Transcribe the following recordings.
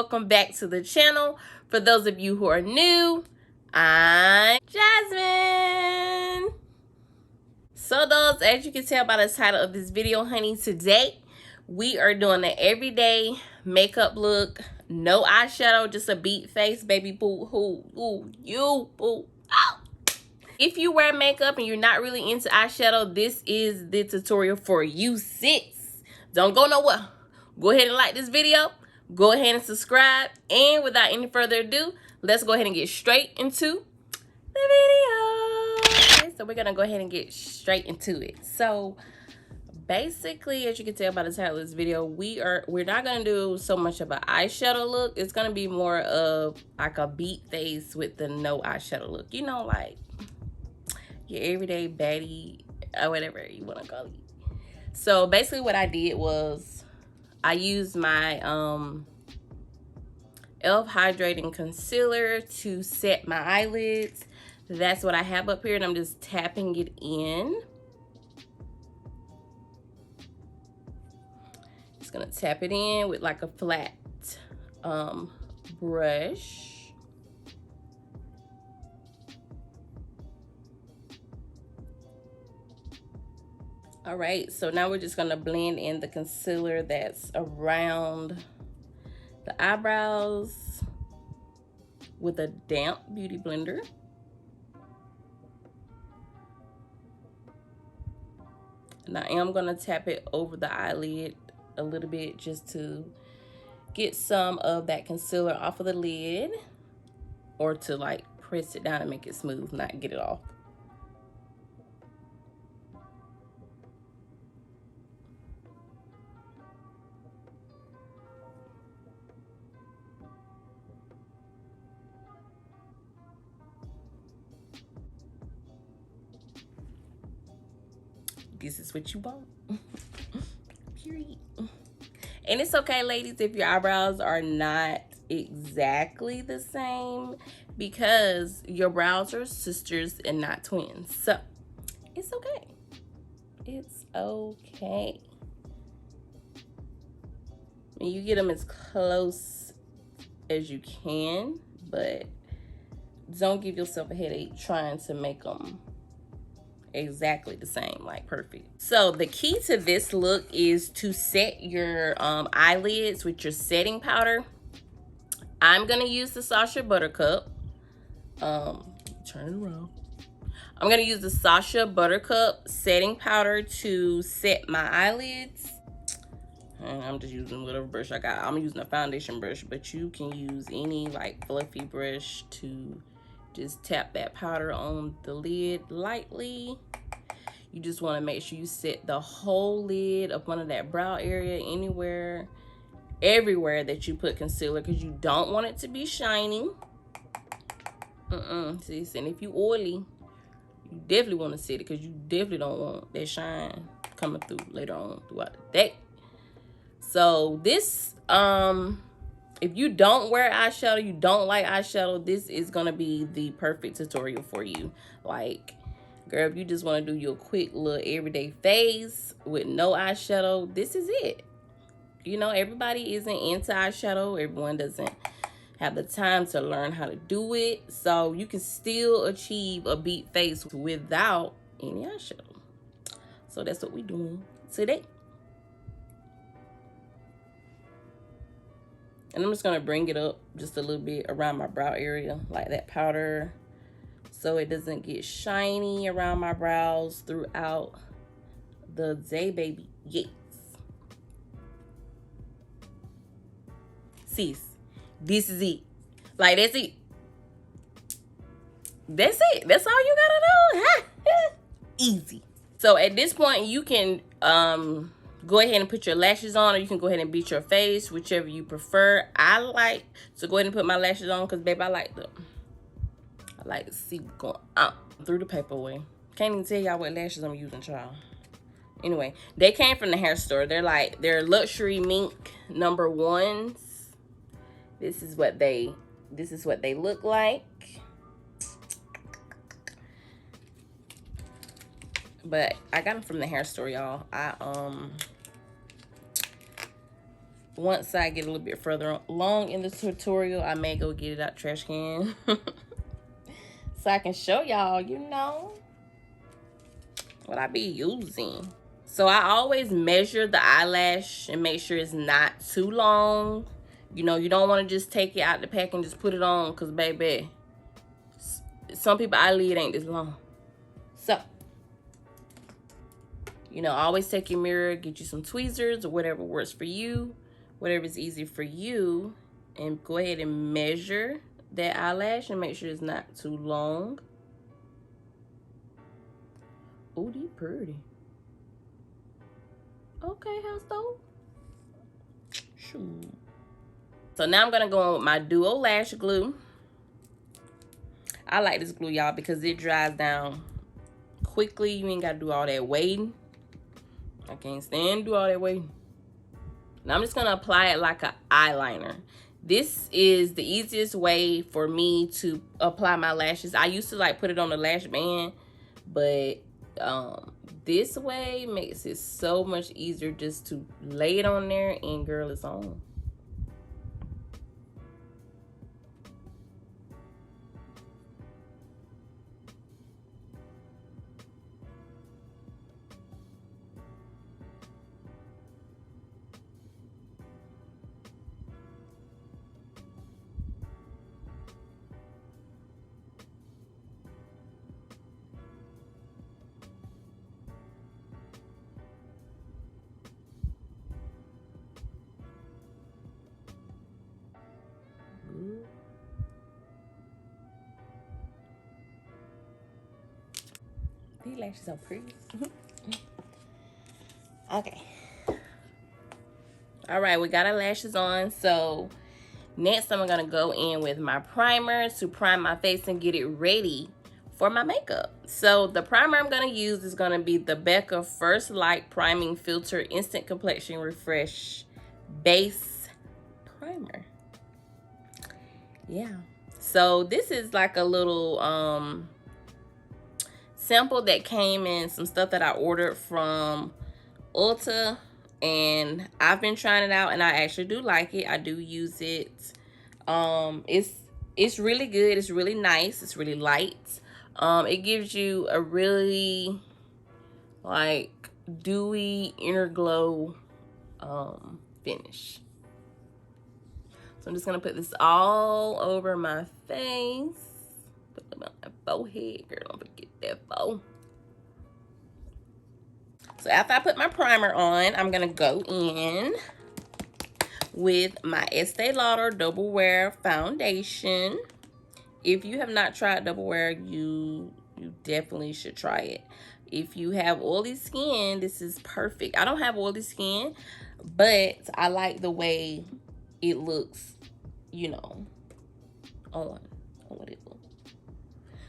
welcome back to the channel. For those of you who are new, I'm Jasmine. So those, as you can tell by the title of this video, honey, today we are doing an everyday makeup look. No eyeshadow, just a beat face, baby boo. Boo. Oh. If you wear makeup and you're not really into eyeshadow, this is the tutorial for you, sis. Don't go nowhere. Go ahead and like this video. Go ahead and subscribe. And without any further ado, let's go ahead and get straight into the video. Okay, so we're gonna go ahead and get straight into it. So basically, as you can tell by the title of this video, we're not gonna do so much of an eyeshadow look. It's gonna be more of like a beat face with the no eyeshadow look. You know, like your everyday baddie or whatever you want to call it. So basically what I did was I used my e.l.f. hydrating concealer to set my eyelids. That's what I have up here, and I'm just tapping it in. Just gonna tap it in with like a flat brush. All right, so now we're just gonna blend in the concealer that's around the eyebrows with a damp beauty blender. And I am gonna tap it over the eyelid a little bit just to get some of that concealer off of the lid, or to like press it down and make it smooth, not get it off. This is what you want. Period. And it's okay, ladies, if your eyebrows are not exactly the same, because your brows are sisters and not twins. So it's okay. It's okay. And you get them as close as you can, but don't give yourself a headache trying to make them exactly the same, like perfect. So the key to this look is to set your eyelids with your setting powder. I'm gonna use the Sacha Buttercup. Turn it around. I'm gonna use the Sacha Buttercup setting powder to set my eyelids. And I'm just using whatever brush I got. I'm using a foundation brush, but you can use any like fluffy brush to just tap that powder on the lid lightly. You just want to make sure you set the whole lid up under that brow area, anywhere, everywhere that you put concealer, because you don't want it to be shiny. Sis, and if you oily, you definitely want to set it, because you definitely don't want that shine coming through later on throughout the day. So this, if you don't wear eyeshadow, you don't like eyeshadow, this is gonna be the perfect tutorial for you. Like, girl, if you just want to do your quick little everyday face with no eyeshadow, this is it. You know, everybody isn't into eyeshadow. Everyone doesn't have the time to learn how to do it. So you can still achieve a beat face without any eyeshadow. So that's what we're doing today. And I'm just going to bring it up just a little bit around my brow area, like that powder, so it doesn't get shiny around my brows throughout the day, baby. Yes. Sis, this is it. Like, that's it. That's it. That's all you gotta do. Easy. So at this point, you can go ahead and put your lashes on, or you can go ahead and beat your face, whichever you prefer. I like to go ahead and put my lashes on because, baby, I like to see what's going on through the paper away. Can't even tell y'all what lashes I'm using, child. Anyway, they came from the hair store. They're luxury mink #1s. This is what they look like. But I got them from the hair store, y'all. once I get a little bit further along in the tutorial, I may go get it out the trash can. So I can show y'all, you know, what I be using. So I always measure the eyelash and make sure it's not too long. You know, you don't want to just take it out the pack and just put it on, because baby, some people eyelid ain't this long. So, you know, always take your mirror, get you some tweezers or whatever works for you, whatever is easy for you, and go ahead and measure that eyelash and make sure it's not too long. Oh, these pretty. Okay, how's those? Shoot. So now I'm gonna go on with my Duo Lash Glue. I like this glue, y'all, because it dries down quickly. You ain't gotta do all that waiting. I can't stand do all that waiting. Now I'm just gonna apply it like an eyeliner. This is the easiest way for me to apply my lashes. I used to like put it on the lash band, but this way makes it so much easier just to lay it on there and girl, it's on. These lashes are pretty. Okay. All right, we got our lashes on. So next I'm gonna go in with my primer to prime my face and get it ready for my makeup. So the primer I'm gonna use is gonna be the Becca First Light Priming Filter Instant Complexion Refresh Base Primer. Yeah. So this is like a little sample that came in some stuff that I ordered from Ulta, and I've been trying it out and I actually do like it. I do use it. It's really good. It's really nice. It's really light. It gives you a really like dewy inner glow finish. So I'm just gonna put this all over my face. Put them on my forehead, girl. Don't forget that forehead. So after I put my primer on, I'm gonna go in with my Estee Lauder Double Wear Foundation. If you have not tried Double Wear, you definitely should try it. If you have oily skin, this is perfect. I don't have oily skin, but I like the way it looks, you know, on what it looks.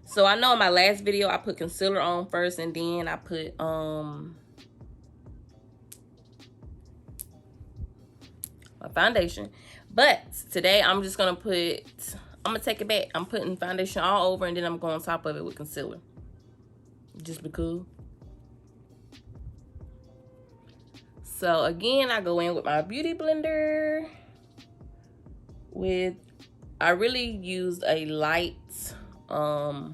So I know in my last video I put concealer on first and then I put my foundation. But today I'm just gonna take it back. I'm putting foundation all over and then I'm going on top of it with concealer. Just because. So again, I go in with my beauty blender I really used a light, I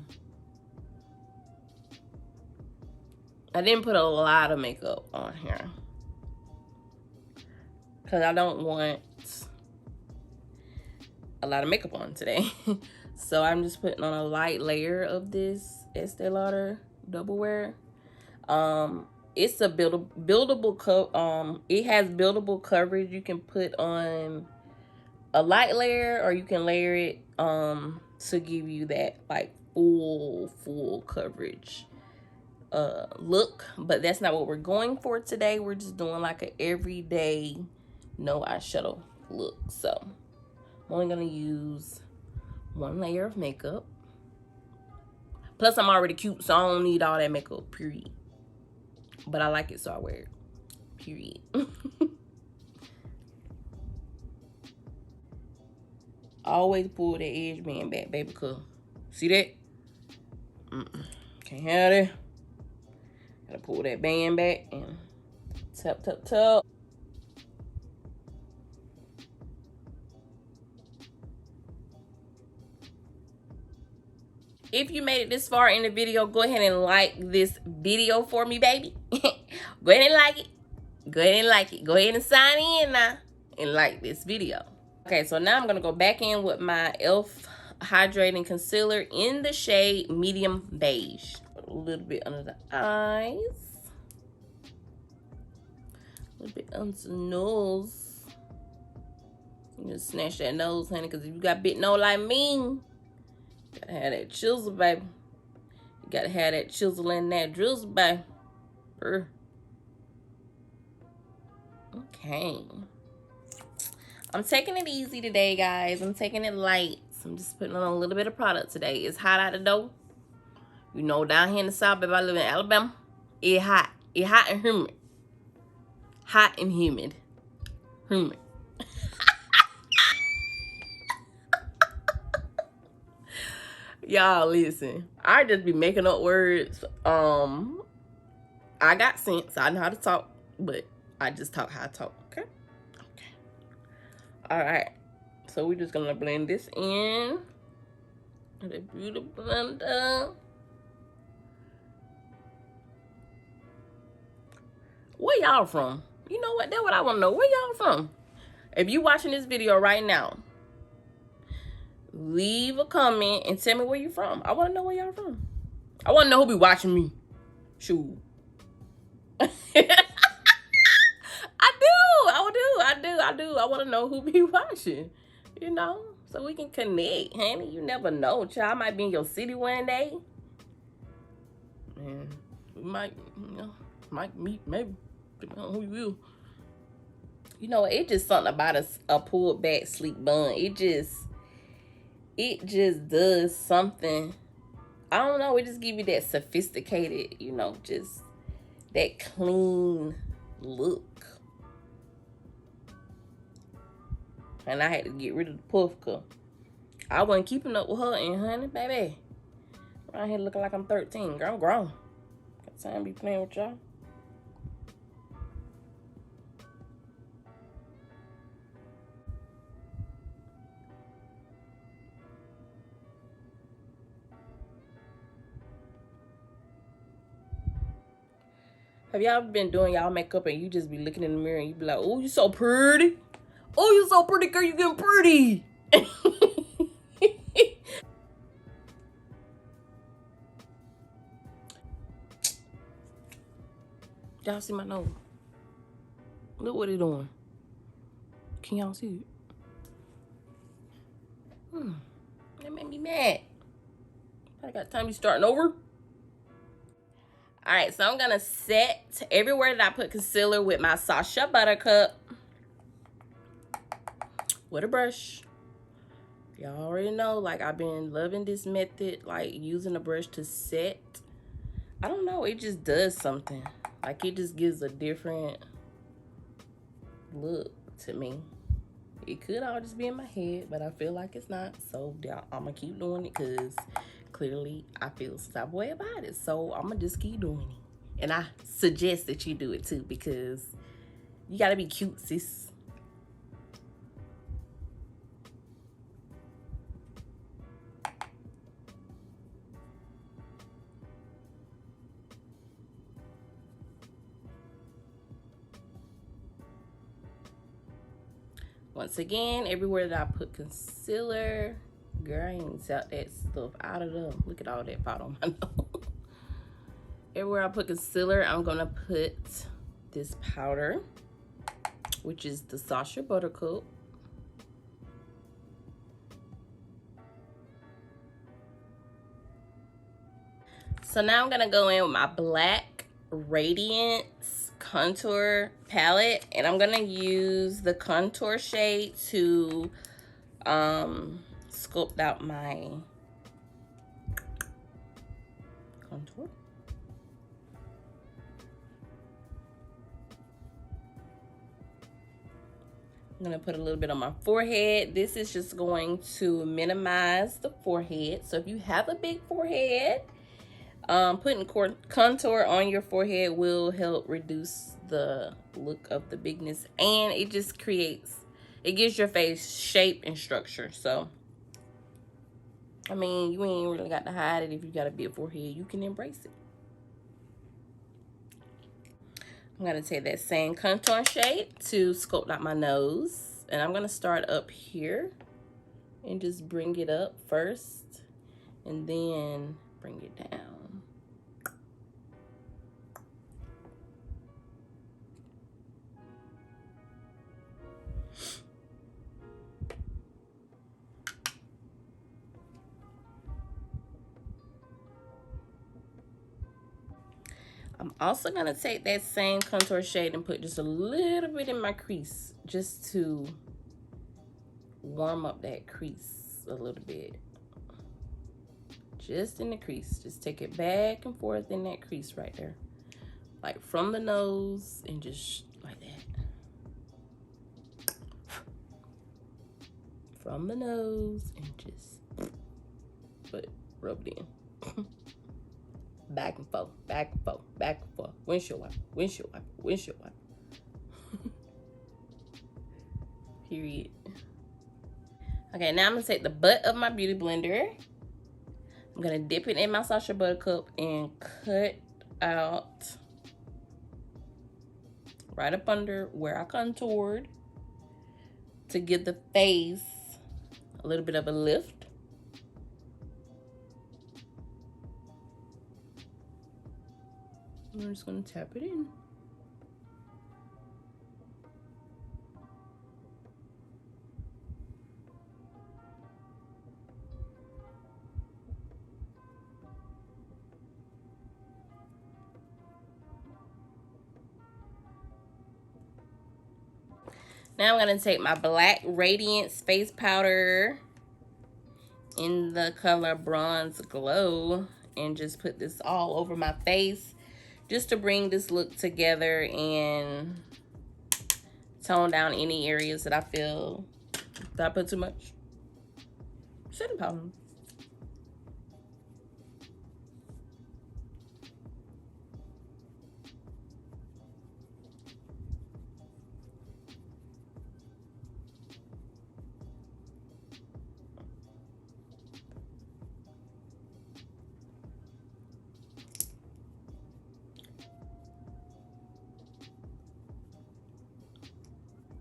didn't put a lot of makeup on here because I don't want a lot of makeup on today. So I'm just putting on a light layer of this Estee Lauder Double Wear. It's a buildable it has buildable coverage. You can put on a light layer or you can layer it to give you that like full coverage look, but that's not what we're going for today. We're just doing like an everyday no eyeshadow look. So I'm only gonna use one layer of makeup. Plus I'm already cute, so I don't need all that makeup, period. But I like it, so I wear it, period. Always pull the edge band back, baby, cause see that? Can't have that. Gotta pull that band back and tap. If you made it this far in the video, go ahead and like this video for me, baby. Go ahead and like it. Go ahead and like it. Go ahead and sign in now and like this video. Okay, so now I'm going to go back in with my e.l.f. Hydrating Concealer in the shade Medium Beige. Put a little bit under the eyes. A little bit under the nose. You just snatch that nose, honey, because if you got big nose like me, you gotta have that chisel, baby. You gotta have that chisel and that drizzle, baby. Okay. I'm taking it easy today, guys. I'm taking it light. So I'm just putting on a little bit of product today. It's hot out the door. You know, down here in the South, baby, I live in Alabama. It's hot. It's hot and humid. Hot and humid. Humid. Y'all, listen. I just be making up words. I got sense. I know how to talk, but I just talk how I talk. Okay. Okay. All right. So we're just gonna blend this in. The beauty blender. Where y'all from? You know what? That's what I want to know. Where y'all from? If you watching this video right now, leave a comment and tell me where you from. I want to know where y'all from. I want to know who be watching me. Shoot. I do. I want to know who be watching. You know, so we can connect, honey. You never know, child. I might be in your city one day. And we might, you know, might meet, maybe. Depending on who you will. You know, it's just something about a pulled back sleek bun. It just does something. I don't know. It just give you that sophisticated, you know, just that clean look. And I had to get rid of the puff cup. I wasn't keeping up with her and honey, baby. Around here looking like I'm 13. Girl, I'm grown. Got time to be playing with y'all. Have y'all been doing y'all makeup and you just be looking in the mirror and you be like, oh, you so pretty. Oh, you so pretty, girl. You getting pretty. Y'all see my nose? Look what it's doing. Can y'all see it? That made me mad. I got time to starting over. All right, so I'm gonna set everywhere that I put concealer with my Sacha Buttercup with a brush. Y'all already know, like, I've been loving this method, like using a brush to set. I don't know, it just does something. Like, it just gives a different look to me. It could all just be in my head, but I feel like it's not. So I'm gonna keep doing it because clearly I feel some way about it. So I'm gonna just keep doing it. And I suggest that you do it too, because you gotta be cute, sis. Once again, everywhere that I put concealer, girl, I ain't out that stuff out of them. Look at all that pot on my nose. Everywhere I put concealer, I'm gonna put this powder, which is the Sacha Buttercup. So now I'm gonna go in with my black Radiance contour palette, and I'm gonna use the contour shade to sculpt out my contour. I'm gonna put a little bit on my forehead. This is just going to minimize the forehead. So if you have a big forehead, putting contour on your forehead will help reduce the look of the bigness, and it just gives your face shape and structure. So I mean, you ain't really got to hide it. If you got a big forehead, you can embrace it. I'm going to take that same contour shade to sculpt out my nose. And I'm going to start up here and just bring it up first and then bring it down. I'm also going to take that same contour shade and put just a little bit in my crease just to warm up that crease a little bit. Just in the crease. Just take it back and forth in that crease right there. Like from the nose and just like that. From the nose and just rub it in. Back and forth, back and forth, back and forth. Windshield wiper, windshield wiper, windshield wiper. Period. Okay, now I'm gonna take the butt of my beauty blender. I'm gonna dip it in my Sacha Buttercup and cut out right up under where I contoured to give the face a little bit of a lift. I'm just gonna tap it in. Now I'm gonna take my black Radiance face powder in the color Bronze Glow and just put this all over my face just to bring this look together and tone down any areas that I feel that I put too much setting powder.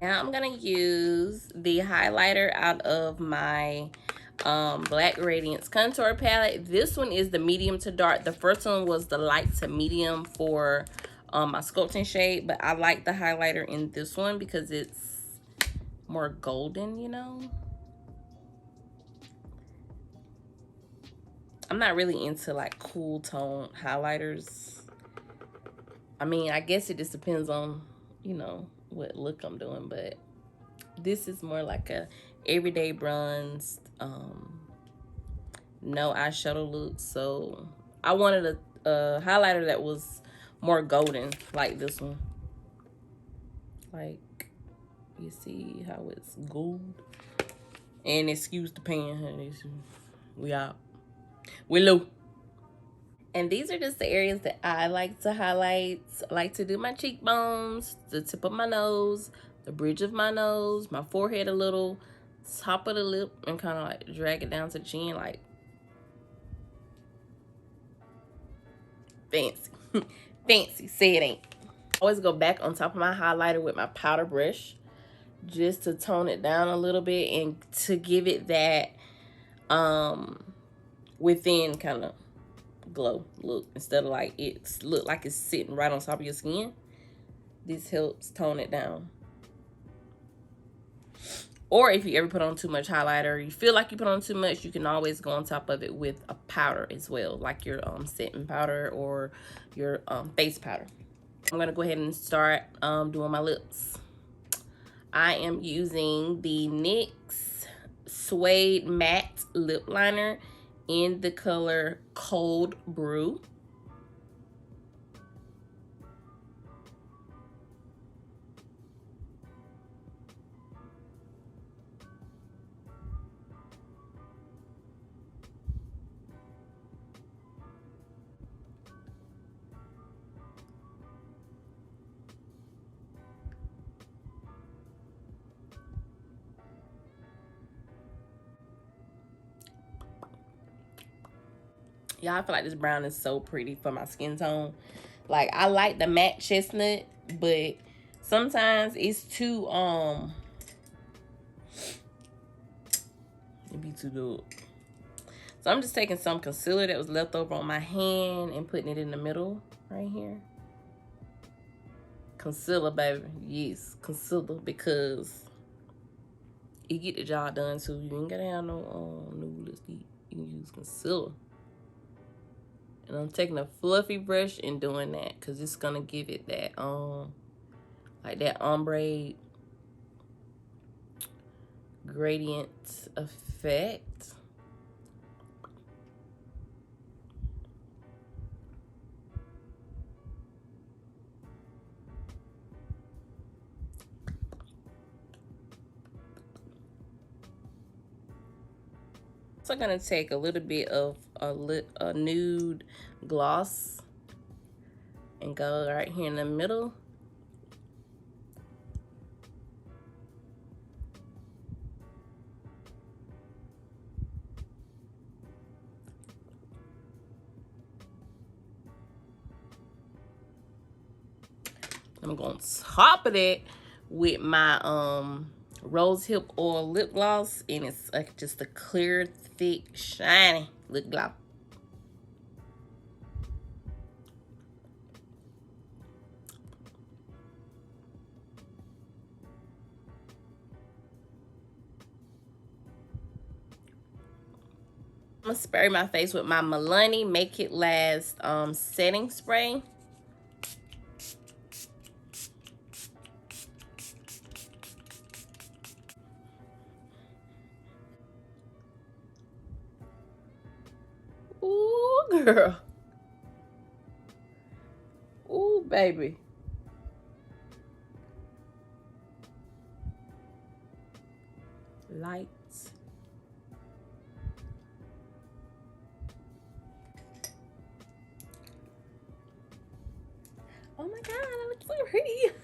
Now I'm gonna use the highlighter out of my Black Radiance contour palette. This one is the medium to dark. The first one was the light to medium for my sculpting shade, but I like the highlighter in this one because it's more golden, you know. I'm not really into like cool tone highlighters. I mean, I guess it just depends on, you know, what look I'm doing, but this is more like a everyday bronzed, no eyeshadow look. So I wanted a highlighter that was more golden, like this one. Like, you see how it's gold? And excuse the pan, honey. We out. We low. And these are just the areas that I like to highlight. I like to do my cheekbones, the tip of my nose, the bridge of my nose, my forehead a little, top of the lip, and kind of like drag it down to the chin, like fancy. Fancy, say it ain't. Always go back on top of my highlighter with my powder brush just to tone it down a little bit and to give it that within kind of glow look instead of like it's look like it's sitting right on top of your skin. This helps tone it down. Or if you ever put on too much highlighter, you feel like you put on too much, you can always go on top of it with a powder as well, like your setting powder or your face powder. I'm gonna go ahead and start doing my lips. I am using the NYX Suede Matte Lip Liner in the color Cold Brew. Y'all, I feel like this brown is so pretty for my skin tone. Like, I like the matte chestnut, but sometimes it's too, it be too good. So I'm just taking some concealer that was left over on my hand and putting it in the middle right here. Concealer, baby. Yes, concealer, because it get the job done too. You ain't gotta have no nude lipstick. You can use concealer. And I'm taking a fluffy brush and doing that because it's gonna give it that like that ombre gradient effect. So I'm gonna take a little bit of a nude gloss and go right here in the middle. I'm gonna top of that with my rose hip oil lip gloss, and it's just a clear, thick, shiny lip gloss. I'm gonna spray my face with my Milani Make It Last setting spray. Ooh, girl. Ooh, baby. Lights. Oh my God, I look so pretty.